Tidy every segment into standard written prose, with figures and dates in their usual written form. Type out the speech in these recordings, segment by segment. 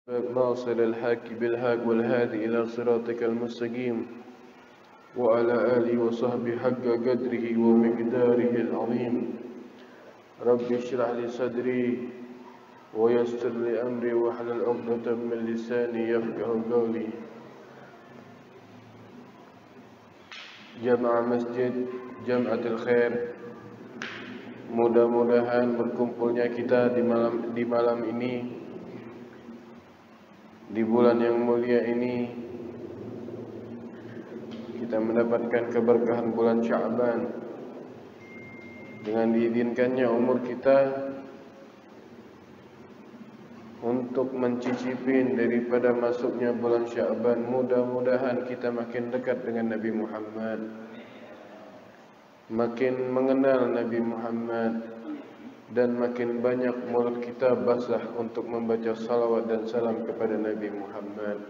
ناصر الحق بالحق والهادي إلى صراطك المستقيم وعلى آله وصحبه حق قدره ومقداره العظيم. رب اشرح لي صدري ويسر لي أمري واحلل عقدة من لساني يفقه قولي. Jamaah masjid Jam'atul Khair, mudah-mudahan berkumpulnya kita di malam ini, di bulan yang mulia ini, kita mendapatkan keberkahan bulan Sya'ban dengan diizinkannya umur kita untuk mencicipin daripada masuknya bulan Sya'ban. Mudah-mudahan kita makin dekat dengan Nabi Muhammad, makin mengenal Nabi Muhammad, dan makin banyak mulut kita basah untuk membaca salawat dan salam kepada Nabi Muhammad.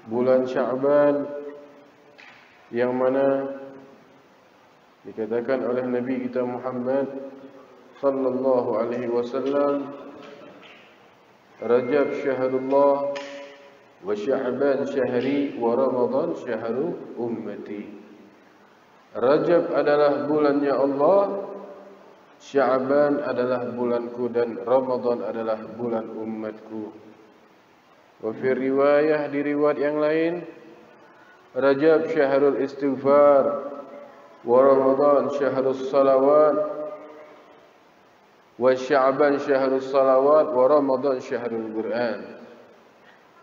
Bulan Sya'ban yang mana dikatakan oleh Nabi kita Muhammad sallallahu alaihi wasallam, Rajab syahrullah wa Sya'ban syahri wa Ramadan syahru ummati. Rajab adalah bulannya Allah, Sya'ban adalah bulanku, dan Ramadan adalah bulan umatku. Wa fi riwayah, di riwayat yang lain, Rajab syahrul istighfar wa Ramadan syahrus salawat wa Sya'ban syahrus salawat wa Ramadan syahrul Quran.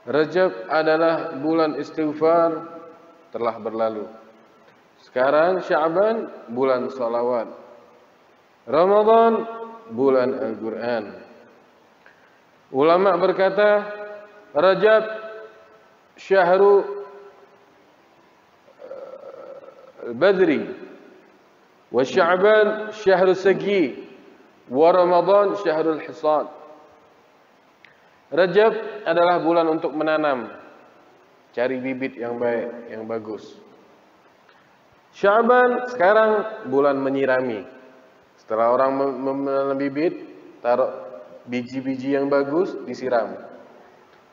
Rajab adalah bulan istighfar, telah berlalu. Sekarang Sya'ban bulan salawat, Ramadan bulan Al-Quran. Ulama berkata, Rajab syahru al-badri wa Sya'ban syahru sagi wa Ramadan syahrul hisad. Rajab adalah bulan untuk menanam, cari bibit yang baik, yang bagus. Sya'ban sekarang bulan menyirami. Setelah orang menanam bibit, taruh biji-biji yang bagus, disiram.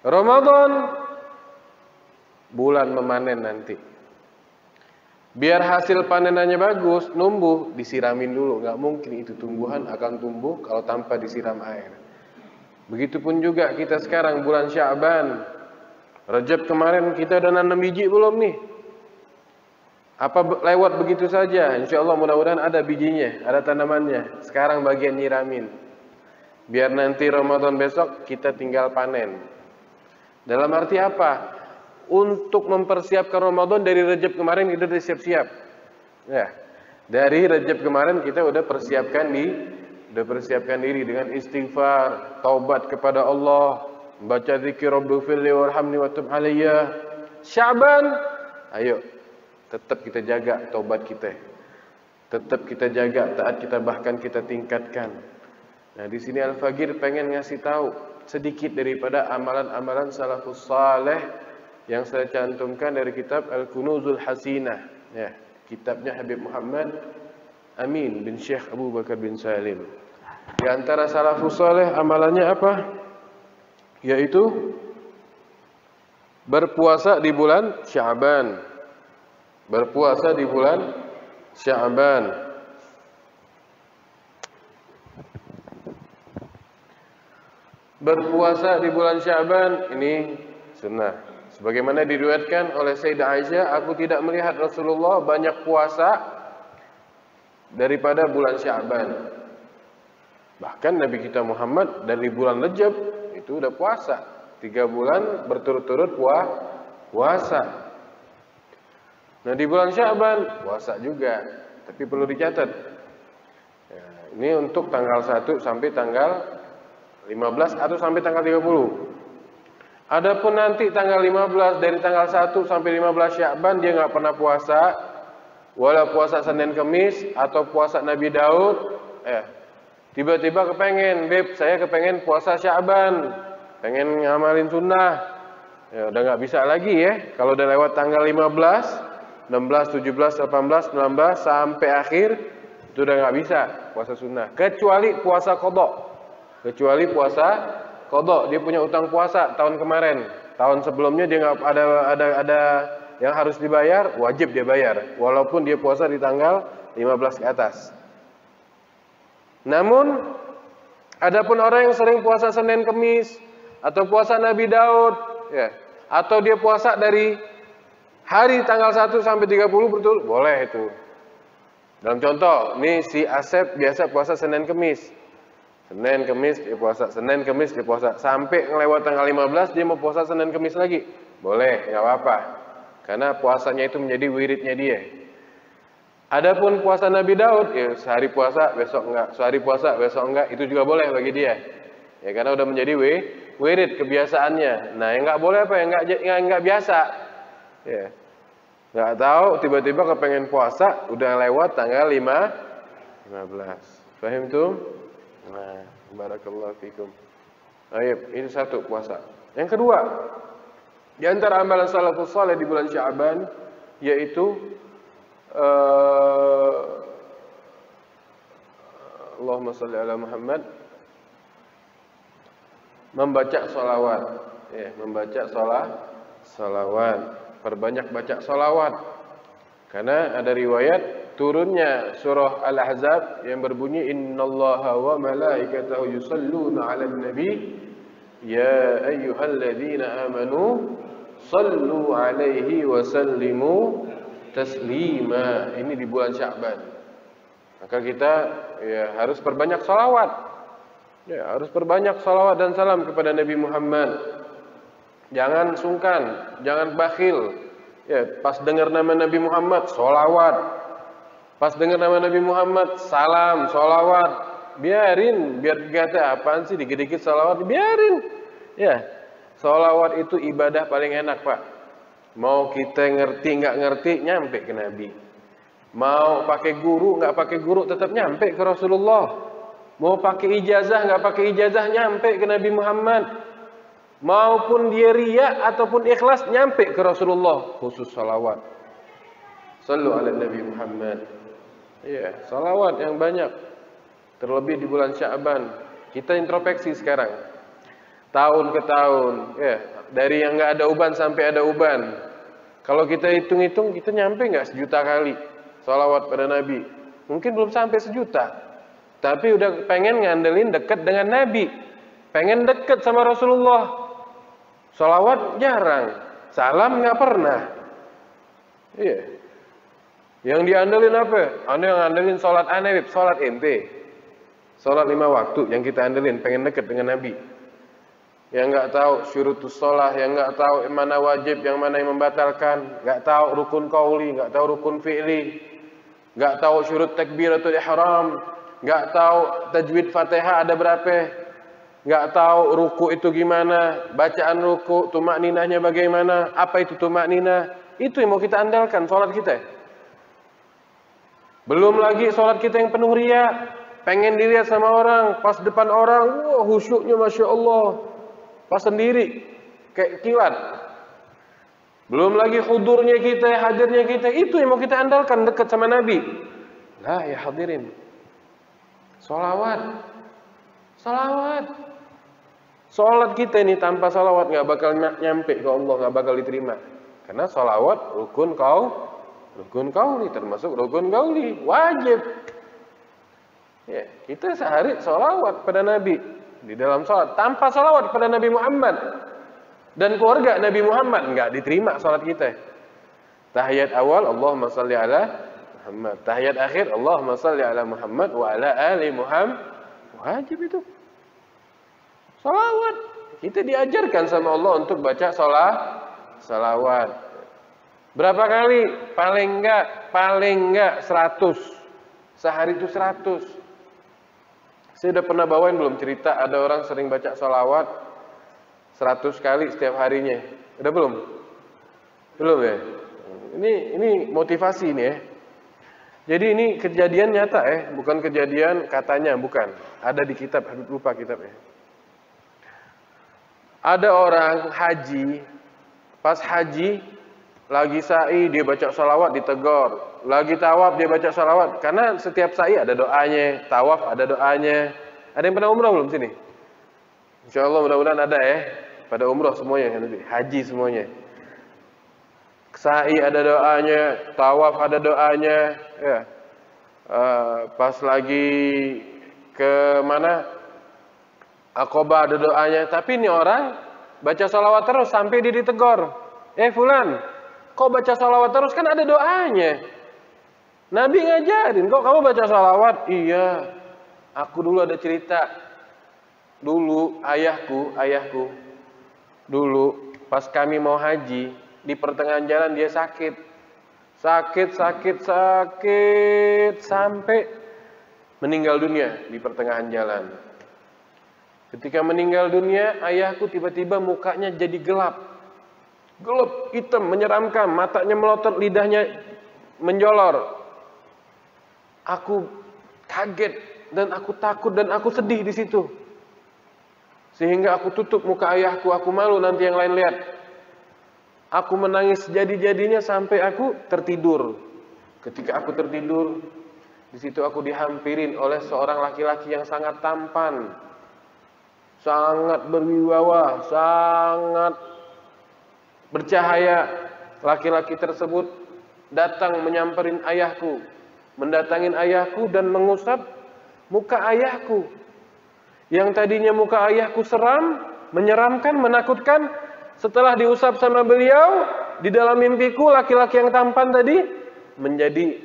Ramadan bulan memanen nanti. Biar hasil panenannya bagus, numbuh, disiramin dulu. Nggak mungkin itu tumbuhan akan tumbuh kalau tanpa disiram air. Begitupun juga kita sekarang bulan Sya'ban. Rajab kemarin kita udah nanam biji belum nih? Apa lewat begitu saja? Insya Allah mudah-mudahan ada bijinya, ada tanamannya. Sekarang bagian nyiramin. Biar nanti Ramadan besok kita tinggal panen. Dalam arti apa? Untuk mempersiapkan Ramadan dari Rajab kemarin kita udah siap-siap. Ya, dari Rajab kemarin kita udah persiapkan diri dengan istighfar, taubat kepada Allah, baca zikir Rabbighfirli warhamni wa tub alayya. Sya'ban, ayo tetap kita jaga taubat kita. Tetap kita jaga taat kita, bahkan kita tingkatkan. Nah, di sini Al-Faqir pengen ngasih tahu sedikit daripada amalan-amalan salafus saleh yang saya cantumkan dari kitab Al-Kunuzul Hasinah, ya, kitabnya Habib Muhammad Amin bin Syekh Abu Bakar bin Salim. Di antara salafus saleh amalannya apa? Yaitu berpuasa di bulan Sya'ban. Berpuasa di bulan Sya'ban. Berpuasa di bulan Sya'ban ini sunnah. Sebagaimana diriwayatkan oleh Sayyidah Aisyah, aku tidak melihat Rasulullah banyak puasa daripada bulan Sya'ban. Bahkan Nabi kita Muhammad dari bulan Rajab itu udah puasa. 3 bulan berturut-turut puasa. Nah, di bulan Sya'ban puasa juga. Tapi perlu dicatat, ya, ini untuk tanggal 1 sampai tanggal 15 atau sampai tanggal 30. Adapun nanti tanggal 15, dari tanggal 1 sampai 15 Sya'ban dia nggak pernah puasa, walau puasa Senin Kemis atau puasa Nabi Daud. Tiba-tiba kepengen, Beb, saya kepengen puasa Sya'ban, pengen ngamalin sunnah. Ya udah nggak bisa lagi ya. Kalau udah lewat tanggal 15, 16, 17, 18, 19 sampai akhir itu udah nggak bisa puasa sunnah. Kecuali puasa qadha. Kecuali puasa qadha, dia punya utang puasa tahun kemarin, tahun sebelumnya dia nggak ada yang harus dibayar, wajib dia bayar, walaupun dia puasa di tanggal 15 ke atas. Namun, adapun orang yang sering puasa Senin Kemis atau puasa Nabi Daud, ya, atau dia puasa dari hari tanggal 1 sampai 30 betul, boleh itu. Dalam contoh, nih si Asep biasa puasa Senin Kemis. Senin Kemis dia puasa, Senin Kemis dia puasa. Sampai ngelewat tanggal 15 dia mau puasa Senin Kemis lagi. Boleh, nggak apa-apa. Karena puasanya itu menjadi wiridnya dia. Adapun puasa Nabi Daud, ya sehari puasa besok enggak, sehari puasa besok enggak, itu juga boleh bagi dia. Ya karena udah menjadi wirid kebiasaannya. Nah, yang nggak boleh apa? Yang nggak biasa. Ya. Nggak tahu tiba-tiba kepengen puasa udah lewat tanggal 15. Paham tuh? Nah, barakallahu fikum. Ayo, ini satu puasa. Yang kedua, di antara amalan salafus saleh di bulan Sya'ban yaitu Allahumma shalli ala Muhammad, membaca sholawat. Ya, membaca sholawat. Perbanyak baca sholawat. Karena ada riwayat turunnya surah Al-Ahzab yang berbunyi innallaha wa malaikatahu yusalluna 'alan nabi ya ayyuhalladzina amanu sallu 'alaihi wa sallimu taslima. Ini di bulan Sya'ban. Maka kita ya harus perbanyak sholawat. Ya, harus perbanyak sholawat dan salam kepada Nabi Muhammad. Jangan sungkan, jangan bakhil. Ya, pas dengar nama Nabi Muhammad, sholawat. Pas dengar nama Nabi Muhammad, salam, sholawat. Biarin, biar kata apaan sih dikit-dikit sholawat, biarin. Ya, sholawat itu ibadah paling enak, Pak. Mau kita ngerti nggak ngerti, nyampe ke Nabi. Mau pakai guru nggak pakai guru, tetap nyampe ke Rasulullah. Mau pakai ijazah nggak pakai ijazah, nyampe ke Nabi Muhammad. Maupun dia riya ataupun ikhlas, nyampe ke Rasulullah. Khusus salawat. Sallu ala Nabi Muhammad. Ya, salawat yang banyak. Terlebih di bulan Sya'ban. Kita introspeksi sekarang. Tahun ke tahun. Ya, dari yang nggak ada uban sampai ada uban. Kalau kita hitung-hitung, kita nyampe nggak 1.000.000 kali salawat pada Nabi? Mungkin belum sampai 1.000.000. Tapi udah pengen ngandelin dekat dengan Nabi. Pengen dekat sama Rasulullah. Salawat jarang, salam nggak pernah. Iya. Yang diandelin apa? Anda yang ngandelin sholat aneh, sholat ente. Sholat 5 waktu yang kita andelin, pengen dekat dengan Nabi. Yang nggak tahu syurutus sholah, yang nggak tahu mana wajib, yang mana yang membatalkan, nggak tahu rukun qauli, nggak tahu rukun fi'li, nggak tahu syurut takbiratul ihram, nggak tahu tajwid Fatihah ada berapa. Nggak tahu ruku itu gimana, bacaan ruku, tumak ninahnya bagaimana, apa itu tumak ninah, itu yang mau kita andalkan sholat kita. Belum lagi sholat kita yang penuh riya, pengen dilihat sama orang, pas depan orang, wah khusyuknya Masya Allah, pas sendiri, kayak kilat. Belum lagi hudurnya kita, hadirnya kita, itu yang mau kita andalkan dekat sama Nabi. Lah ya hadirin, sholawat. Sholat kita ini tanpa sholawat nggak bakal nyampe ke Allah, nggak bakal diterima. Karena sholawat rukun kauli, termasuk rukun kauli, wajib. Ya, kita sehari sholawat pada Nabi di dalam sholat. Tanpa sholawat pada Nabi Muhammad dan keluarga Nabi Muhammad nggak diterima sholat kita. Tahiyat awal Allahumma shalli ala Muhammad. Tahiyat akhir Allahumma shalli ala Muhammad wa ala ali Muhammad. Wajib itu. Salawat. Kita diajarkan sama Allah untuk baca salawat. Berapa kali? Paling enggak 100. Sehari itu 100. Saya udah pernah bawain belum cerita ada orang sering baca salawat 100 kali setiap harinya. Udah belum? Belum ya? Ini motivasi ini ya. Jadi ini kejadian nyata ya, bukan kejadian katanya, bukan. Ada di kitab, lupa kitabnya. Ada orang haji, pas haji lagi sa'i dia baca sholawat ditegur, lagi tawaf dia baca sholawat, karena setiap sa'i ada doanya, tawaf ada doanya. Ada yang pernah umrah belum sini? Insya Allah mudah-mudahan ada ya. Pada umroh semuanya, haji semuanya. Sa'i ada doanya, tawaf ada doanya, ya. Pas lagi ke mana? Aqabah ada doanya. Tapi ini orang baca salawat terus sampai dia ditegur. Fulan, kok baca salawat terus? Kan ada doanya. Nabi ngajarin, kok kamu baca salawat? Iya, aku dulu ada cerita. Dulu ayahku dulu pas kami mau haji, di pertengahan jalan dia sakit sampai meninggal dunia di pertengahan jalan. Ketika meninggal dunia, ayahku tiba-tiba mukanya jadi gelap, hitam, menyeramkan, matanya melotot, lidahnya menjolor. Aku kaget dan aku takut dan aku sedih di situ. Sehingga aku tutup muka ayahku, aku malu nanti yang lain lihat. Aku menangis jadi-jadinya sampai aku tertidur. Ketika aku tertidur, di situ aku dihampirin oleh seorang laki-laki yang sangat tampan, sangat berwibawa, sangat bercahaya. Laki-laki tersebut datang menyamperin ayahku, mendatangin ayahku dan mengusap muka ayahku. Yang tadinya muka ayahku seram, menyeramkan, menakutkan, setelah diusap sama beliau, di dalam mimpiku laki-laki yang tampan tadi menjadi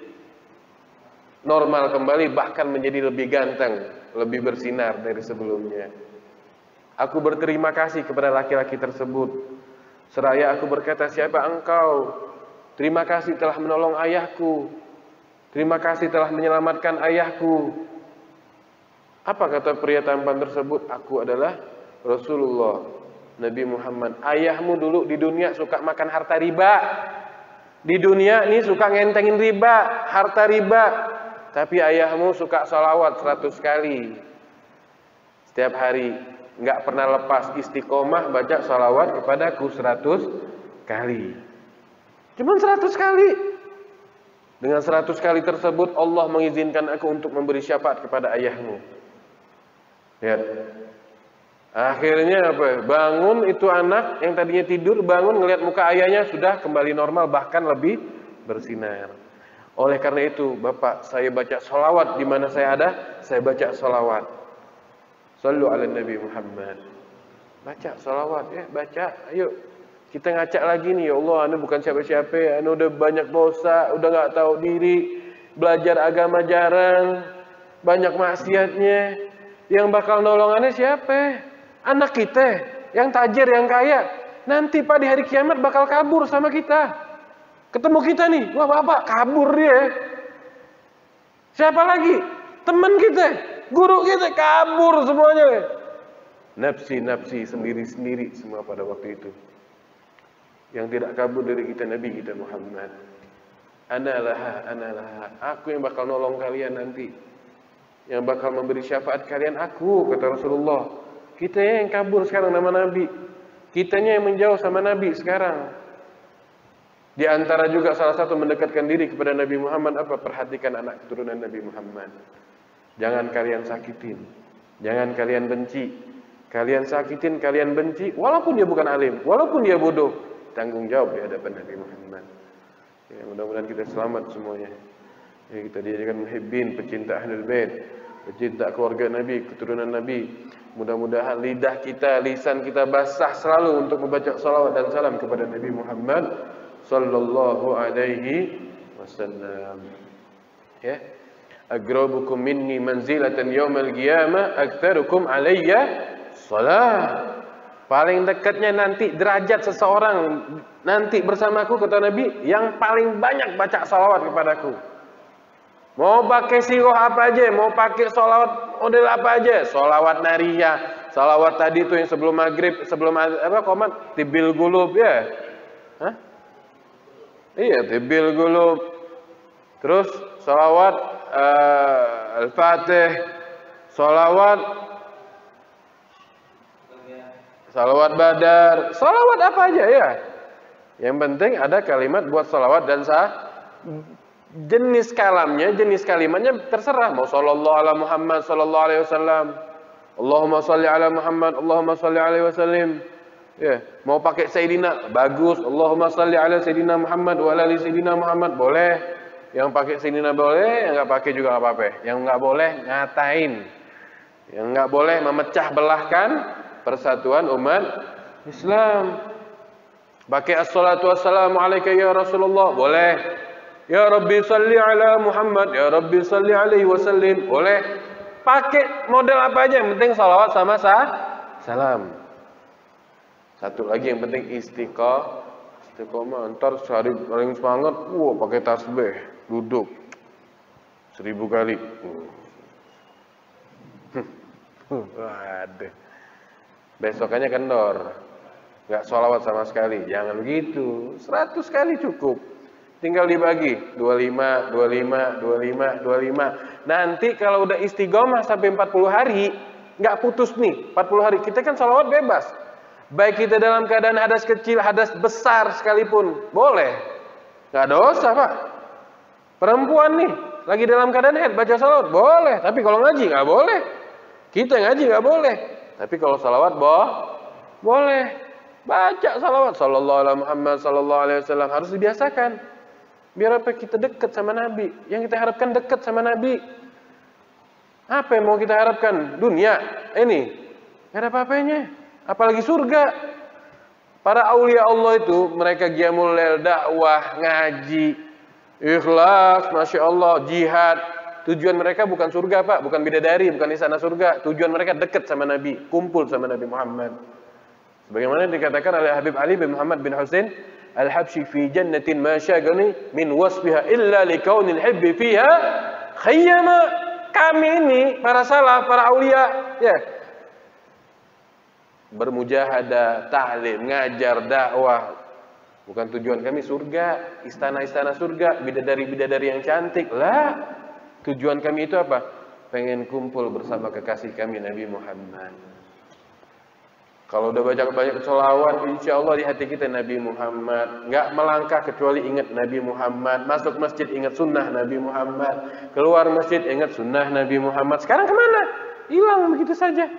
normal kembali, bahkan menjadi lebih ganteng, lebih bersinar dari sebelumnya. Aku berterima kasih kepada laki-laki tersebut. Seraya aku berkata, siapa engkau? Terima kasih telah menolong ayahku. Terima kasih telah menyelamatkan ayahku. Apa kata pria tampan tersebut? Aku adalah Rasulullah Nabi Muhammad. Ayahmu dulu di dunia suka makan harta riba. Di dunia ini suka ngentengin riba, harta riba. Tapi ayahmu suka salawat 100 kali setiap hari. Nggak pernah lepas istiqomah baca salawat kepadaku 100 kali. Cuman 100 kali. Dengan 100 kali tersebut Allah mengizinkan aku untuk memberi syafaat kepada ayahmu. Lihat. Akhirnya apa? Bangun itu anak yang tadinya tidur, bangun ngelihat muka ayahnya sudah kembali normal, bahkan lebih bersinar. Oleh karena itu, Bapak, saya baca sholawat di mana saya ada, saya baca sholawat. Sallu ala Nabi Muhammad. Baca sholawat ya, baca. Ayo kita ngacak lagi nih, ya Allah, anu bukan siapa-siapa, anu udah banyak dosa, udah nggak tahu diri, belajar agama jarang, banyak maksiatnya. Yang bakal nolongannya siapa? Anak kita, yang tajir, yang kaya. Nanti Pak di hari kiamat bakal kabur sama kita. Ketemu kita nih, wah Bapak kabur dia. Siapa lagi? Teman kita, guru kita kabur semuanya. Nafsi-nafsi sendiri-sendiri semua pada waktu itu. Yang tidak kabur dari kita Nabi kita Muhammad. Analah, aku yang bakal nolong kalian nanti. Yang bakal memberi syafaat kalian aku, kata Rasulullah. Kita yang kabur sekarang nama Nabi. Kitanya yang menjauh sama Nabi sekarang. Di antara juga salah satu mendekatkan diri kepada Nabi Muhammad apa? Perhatikan anak keturunan Nabi Muhammad. Jangan kalian sakitin. Jangan kalian benci. Kalian sakitin, kalian benci, walaupun dia bukan alim, walaupun dia bodoh, tanggung jawab di hadapan Nabi Muhammad. Ya, mudah-mudahan kita selamat semuanya. Ya, kita dijadikan muhibbin, pecinta Ahlul Bait, pecinta keluarga Nabi, keturunan Nabi. Mudah-mudahan lidah kita, lisan kita basah selalu untuk membaca salawat dan salam kepada Nabi Muhammad sallallahu alaihi wasallam. Ya. Agrabukum minni manzilatan yaumal qiyamah aktsarukum alayya shalah. Paling dekatnya nanti derajat seseorang nanti bersamaku, kata Nabi, yang paling banyak baca salawat kepadaku. Mau pakai siroh apa aja, mau pakai sholawat model apa aja, sholawat nariyah, sholawat tadi tuh yang sebelum maghrib, sebelum apa komat, tibil gulub ya, hah? Iya tibil gulub, terus sholawat al-fatih, sholawat badar, sholawat apa aja ya. Yang penting ada kalimat buat sholawat dan jenis kalamnya, jenis kalimatnya terserah. Mau sallallahu ala Muhammad sallallahu alaihi wasallam, Allahumma salli ala Muhammad, Allahumma salli alaihi wasallim. Ya, mau pakai Sayyidina, bagus. Allahumma salli ala Sayyidina Muhammad wa ala ali Sayyidina Muhammad, boleh. Yang pakai Sayyidina boleh, yang nggak pakai juga nggak apa-apa. Yang nggak boleh ngatain. Yang nggak boleh memecah belahkan persatuan umat Islam. Pakai assalatu wassalamu alaika ya Rasulullah, boleh. Ya Rabbi salli ala Muhammad, ya Rabbi salli alaihi wasallim, boleh. Pakai model apa aja, yang penting salawat sama salam. Satu lagi yang penting istiqomah. Ntar sehari paling semangat, pakai tasbih, duduk 1000 kali. Waduh. Besokannya kendor, nggak sholawat sama sekali. Jangan begitu, 100 kali cukup. Tinggal dibagi 25, 25, 25, 25. Nanti kalau udah istiqomah sampai 40 hari, nggak putus nih 40 hari. Kita kan sholawat bebas. Baik kita dalam keadaan hadas kecil, hadas besar sekalipun, boleh. Nggak dosa, Pak. Perempuan nih, lagi dalam keadaan haid, baca sholawat, boleh. Tapi kalau ngaji nggak boleh. Kita ngaji nggak boleh. Tapi kalau sholawat, boleh. Baca sholawat, sallallahu alaihi Muhammad, sallallahu alaihi wasallam, harus dibiasakan. Biar apa? Kita dekat sama Nabi. Yang kita harapkan dekat sama Nabi. Apa yang mau kita harapkan? Dunia ini nggak ada apa-apanya. Apalagi surga. Para aulia Allah itu mereka qiyamul lail, dakwah, ngaji, ikhlas, masya Allah, jihad. Tujuan mereka bukan surga, Pak, bukan bidadari, bukan istana surga. Tujuan mereka dekat sama Nabi, kumpul sama Nabi Muhammad. Sebagaimana dikatakan oleh Habib Ali bin Muhammad bin Husain Al-Habsyi fi jannatin ma syagani min wasfiha illa likaunil hibbi fiha khayyama. Kami ini para salaf, para aulia, ya, bermujahadah, ta'lim, ngajar, dakwah. Bukan tujuan kami surga, istana-istana surga, bidadari-bidadari yang cantik. Lah, tujuan kami itu apa? Pengen kumpul bersama kekasih kami Nabi Muhammad. Kalau udah banyak sholawat, insya Allah di hati kita Nabi Muhammad. Nggak melangkah kecuali ingat Nabi Muhammad. Masuk masjid ingat sunnah Nabi Muhammad. Keluar masjid ingat sunnah Nabi Muhammad. Sekarang kemana? Hilang begitu saja.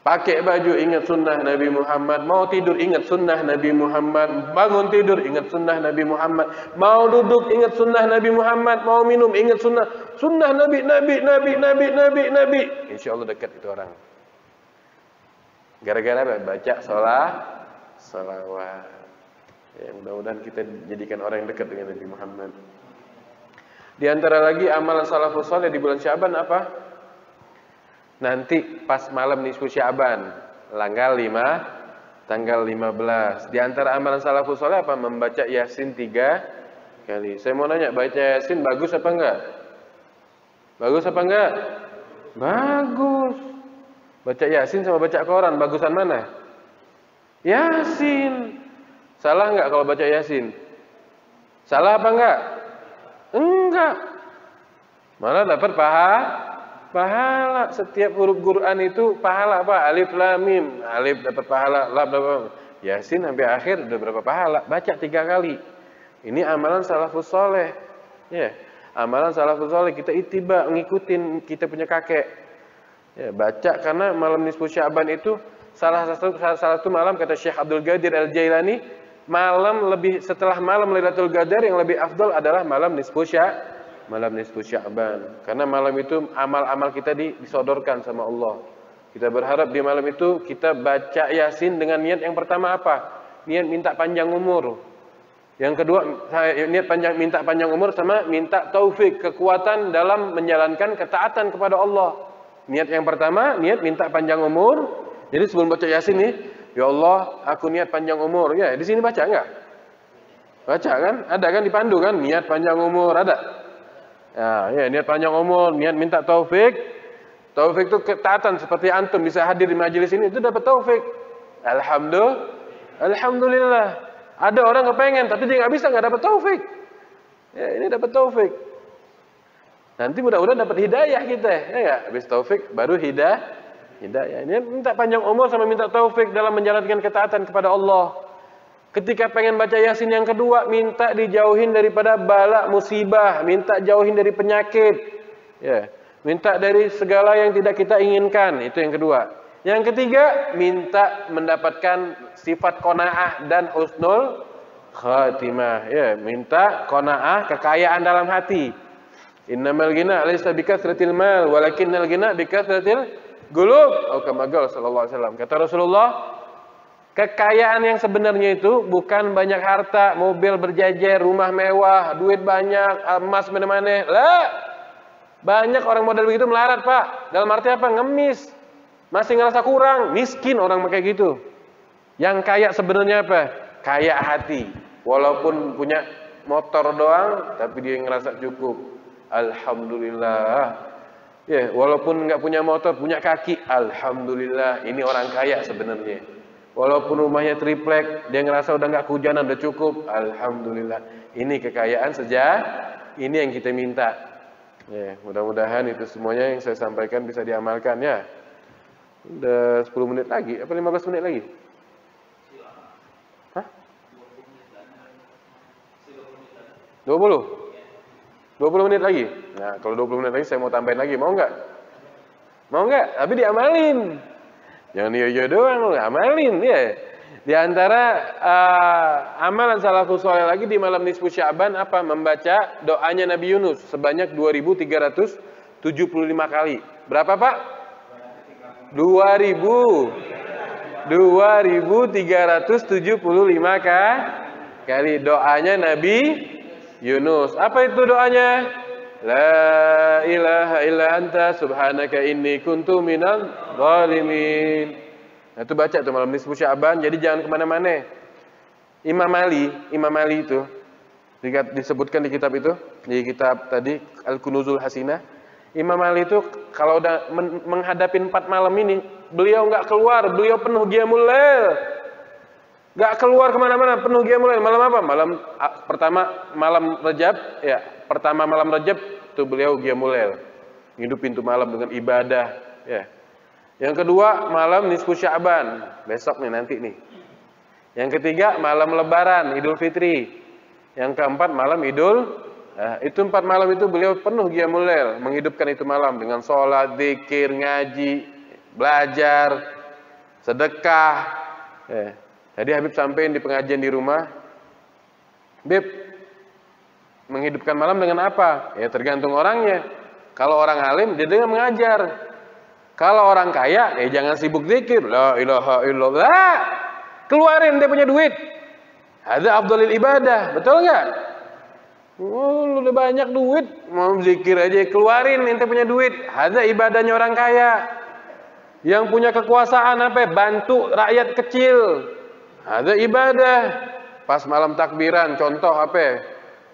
Pakai baju ingat sunnah Nabi Muhammad. Mau tidur ingat sunnah Nabi Muhammad. Bangun tidur ingat sunnah Nabi Muhammad. Mau duduk ingat sunnah Nabi Muhammad. Mau minum ingat sunnah Nabi. Insya Allah dekat itu orang. Gara-gara baca salawat. Ya, mudah-mudahan kita jadikan orang yang dekat dengan Nabi Muhammad. Di antara lagi amalan salafus saleh di bulan Syaban apa? Nanti pas malam nisfu Syaban, tanggal 15. Di antara amalan salafus saleh apa? Membaca Yasin 3 kali. Saya mau nanya, baca Yasin bagus apa enggak? Bagus apa enggak? Bagus. Baca Yasin sama baca Quran, bagusan mana? Yasin. Salah enggak kalau baca Yasin? Salah apa enggak? Enggak. Malah dapat pahala. Setiap huruf Quran itu pahala apa? Alif lam mim. Alif dapat pahala, lam dapat. Yasin sampai akhir udah berapa pahala? Baca 3 kali. Ini amalan salafus saleh. Ya, amalan salafus saleh kita ittiba, ngikutin kita punya kakek. Ya, baca karena malam nisfu Syaban itu salah satu malam, kata Syekh Abdul Qadir Al-Jailani, setelah malam Lailatul Qadar yang lebih afdal adalah malam nisfu Syaban. Karena malam itu amal-amal kita disodorkan sama Allah. Kita berharap di malam itu kita baca Yasin dengan niat yang pertama apa? Niat minta panjang umur. Yang kedua, niat minta panjang umur sama minta taufik, kekuatan dalam menjalankan ketaatan kepada Allah. Niat yang pertama, niat minta panjang umur. Jadi sebelum baca Yasin nih, ya Allah, aku niat panjang umur. Ya, di sini baca enggak? Baca kan? Ada kan dipandu kan? Niat panjang umur ada. Ya, niat panjang umur, niat minta taufik. Taufik itu ketaatan, seperti antum bisa hadir di majelis ini itu dapat taufik. Alhamdulillah. Ada orang kepengen tapi dia nggak bisa, nggak dapat taufik. Ya, ini dapat taufik. Nanti mudah-mudahan dapat hidayah kita, ya enggak? Habis taufik baru hidayah. Ini minta panjang umur sama minta taufik dalam menjalankan ketaatan kepada Allah. Ketika pengen baca Yasin yang kedua, minta dijauhin daripada bala musibah, minta jauhin dari penyakit. Ya. Minta dari segala yang tidak kita inginkan, itu yang kedua. Yang ketiga, minta mendapatkan sifat qanaah dan husnul khatimah. Ya, minta qanaah, kekayaan dalam hati. Innamal ghina laysa bikathratil mal, walakinnal ghina bikathratil qulub. Oh, kama qala sallallahu alaihi wasallam. Kata Rasulullah, kekayaan yang sebenarnya itu bukan banyak harta, mobil berjejer, rumah mewah, duit banyak, emas mana-mana. Lah, banyak orang model begitu melarat, Pak. Dalam arti apa? Ngemis. Masih ngerasa kurang, miskin orang kayak gitu. Yang kaya sebenarnya apa? Kaya hati. Walaupun punya motor doang, tapi dia ngerasa cukup. Alhamdulillah. Ya, walaupun nggak punya motor, punya kaki. Alhamdulillah. Ini orang kaya sebenarnya. Walaupun rumahnya triplek, dia ngerasa udah nggak kehujanan, udah cukup. Alhamdulillah. Ini kekayaan ini yang kita minta. Ya, mudah-mudahan itu semuanya yang saya sampaikan bisa diamalkan ya. Udah 10 menit lagi, apa 15 menit lagi? Hah? 20? 20 menit lagi? Nah, kalau 20 menit lagi saya mau tambahin lagi, mau nggak? Mau nggak? Tapi diamalin. Jangan iya doang, amalin ya. Di antara amalan salafus saleh lagi di malam nisfu Sya'ban apa? Membaca doanya Nabi Yunus sebanyak 2375 kali. Berapa, Pak? 2375 kali doanya Nabi Yunus. Apa itu doanya? La ilaha illa anta subhanaka inni kuntu minal zalimin. Nah, itu baca tuh malam nisfu Sya'ban. Jadi jangan kemana-mana. Imam Ali itu disebutkan di kitab itu, di kitab tadi Al-Kunuzul Hasinah. Imam Ali itu kalau udah menghadapi 4 malam ini, beliau nggak keluar, beliau penuh qiyamul lail. Nggak keluar kemana-mana, penuh qiyamul lail. Malam apa? Pertama malam Rajab, ya. Pertama malam Rajab itu beliau qiyamul lail. Hidup pintu malam dengan ibadah, ya. Yang kedua malam nisfu Sya'ban, besok nih nanti nih. Yang ketiga malam Lebaran, Idul Fitri. Yang keempat malam Idul. Nah, itu 4 malam itu beliau penuh qiyamul lail, menghidupkan itu malam dengan sholat, zikir, ngaji, belajar, sedekah. Ya. Jadi Habib sampein di pengajian di rumah, Bib, menghidupkan malam dengan apa? Ya tergantung orangnya. Kalau orang alim, dia dengan mengajar. Kalau orang kaya, jangan sibuk zikir. La ilaha illallah. Keluarin dia punya duit. Ada afdhalil ibadah, betul nggak? Oh, lu udah banyak duit, mau zikir aja, keluarin ente punya duit. Ada ibadahnya orang kaya. Yang punya kekuasaan apa? Bantu rakyat kecil. Ada ibadah. Pas malam takbiran, contoh apa?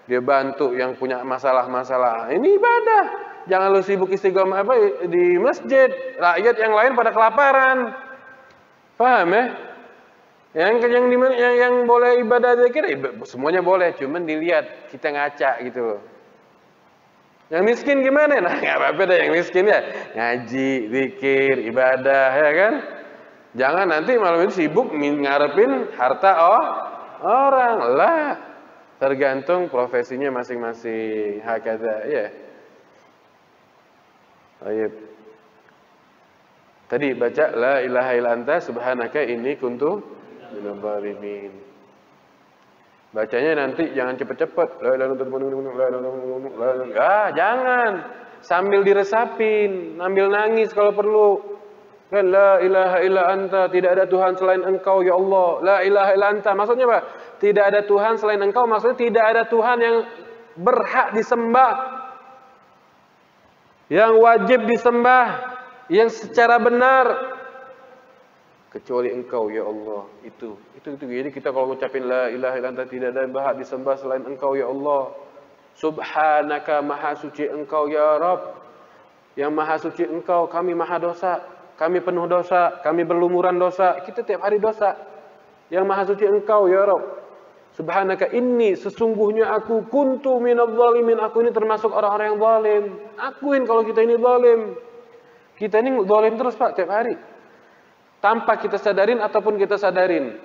Dia bantu yang punya masalah-masalah. Ini ibadah. Jangan lu sibuk istiqomah apa di masjid. Rakyat yang lain pada kelaparan. Paham ya? Yang boleh ibadah zikir, semuanya boleh, cuman dilihat kita ngaca gitu loh. Yang miskin gimana? Nah, nggak apa-apa deh yang miskin ya, ngaji, zikir, ibadah, ya kan? Jangan nanti malam itu sibuk ngarepin harta orang lah. Tergantung profesinya masing-masing. Hakadha, ya. Baik. Tadi baca la ilaha illa anta subhanaka inni kuntu minal zalimin. Bacanya nanti jangan cepet-cepet. Jangan. Sambil diresapin, sambil nangis kalau perlu. La ilaha illa anta, tidak ada Tuhan selain Engkau ya Allah. La ilaha illa anta, maksudnya apa? Tidak ada Tuhan selain Engkau, maksudnya tidak ada Tuhan yang berhak disembah, yang wajib disembah, yang secara benar kecuali Engkau ya Allah. Itu. Jadi kita kalau ngucapin la ilaha illa anta, tidak ada yang berhak disembah selain Engkau ya Allah. Subhanaka, maha suci Engkau ya Rabb. Yang maha suci Engkau, kami maha dosa, kami penuh dosa, kami berlumuran dosa, kita tiap hari dosa. Yang maha suci Engkau ya Rabb. Subhanaka inni, sesungguhnya aku kuntu minadh dhalimin, aku ini termasuk orang-orang yang zalim. Akuin kalau kita ini zalim. Kita ini zalim terus Pak tiap hari. Tanpa kita sadarin ataupun kita sadarin.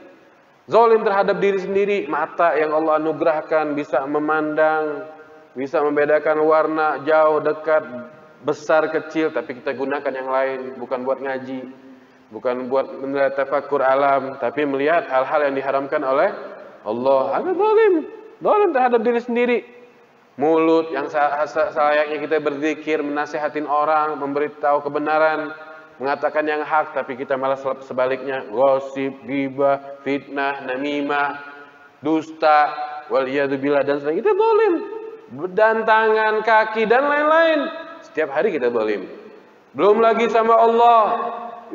Zalim terhadap diri sendiri, mata yang Allah anugerahkan bisa memandang, bisa membedakan warna jauh dekat, besar kecil, tapi kita gunakan yang lain, bukan buat ngaji, bukan buat melihat tafakkur alam, tapi melihat hal-hal yang diharamkan oleh Allah. Ada zalim terhadap diri sendiri. Mulut yang selayaknya kita berzikir, menasihatin orang, memberitahu kebenaran, mengatakan yang hak, tapi kita malah sebaliknya, gosip, ghibah, fitnah, namimah, dusta, waliyadzubillah, dan sebagainya. Itu zalim. Dan tangan, kaki, dan lain-lain. Setiap hari kita zalim. Belum lagi sama Allah.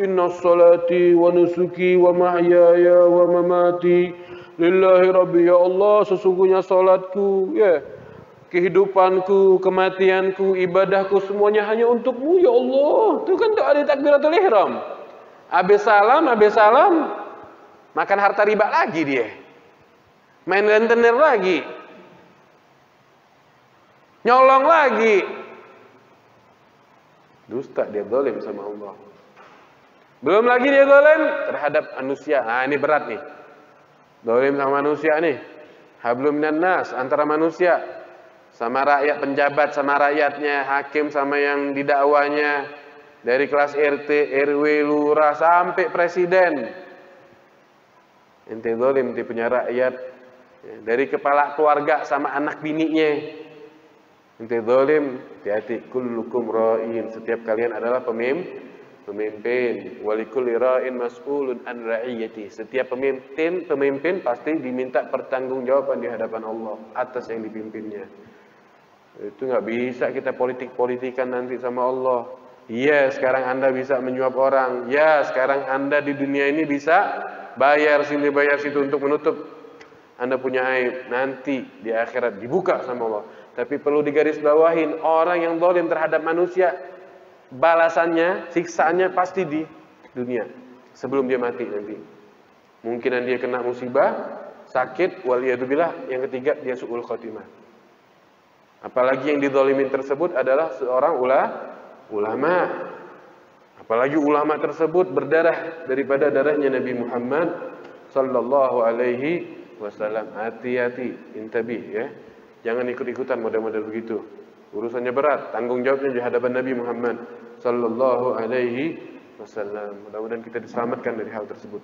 Inna salati wa nusuki wa mahyaya wa mamati lillahi rabbi. Ya Allah, sesungguhnya salatku, ya, kehidupanku, kematianku, ibadahku, semuanya hanya untukmu, ya Allah. Itu kan doa di takbiratul ihram. Habis salam, makan harta riba lagi dia. Main rentenir lagi. Nyolong lagi. Dusta, dia zalim sama Allah. Belum lagi dia zalim terhadap manusia. Nah, ini berat nih. Zalim sama manusia nih. Hablum minan nas, antara manusia sama rakyat, penjabat sama rakyatnya, hakim sama yang didakwanya, dari kelas RT, RW, lurah sampai presiden. Ente zalim, ente punya rakyat. Dari kepala keluarga sama anak bininya. Ente zalim, hati-hati. Kullukum ra'in, setiap kalian adalah pemimpin. Walikulli ra'in mas'ulun an ra'iyati. Setiap pemimpin pasti diminta pertanggungjawaban di hadapan Allah atas yang dipimpinnya. Itu nggak bisa kita politik-politikan nanti sama Allah. Ya, sekarang Anda bisa menyuap orang. Ya, sekarang Anda di dunia ini bisa bayar sini bayar situ untuk menutup Anda punya aib. Nanti di akhirat dibuka sama Allah. Tapi perlu digarisbawahin, orang yang zalim terhadap manusia, balasannya, siksaannya pasti di dunia sebelum dia mati nanti. Mungkinan dia kena musibah, sakit, waliyadzubillah. Yang ketiga, dia su'ul khotimah. Apalagi yang dizalimin tersebut adalah seorang ulama. Apalagi ulama tersebut berdarah daripada darahnya Nabi Muhammad sallallahu alaihi wasallam. Hati-hati, intabih ya. Jangan ikut-ikutan model-model begitu. Urusannya berat, tanggung jawabnya di hadapan Nabi Muhammad sallallahu alaihi wasallam. Mudah-mudahan kita diselamatkan dari hal tersebut.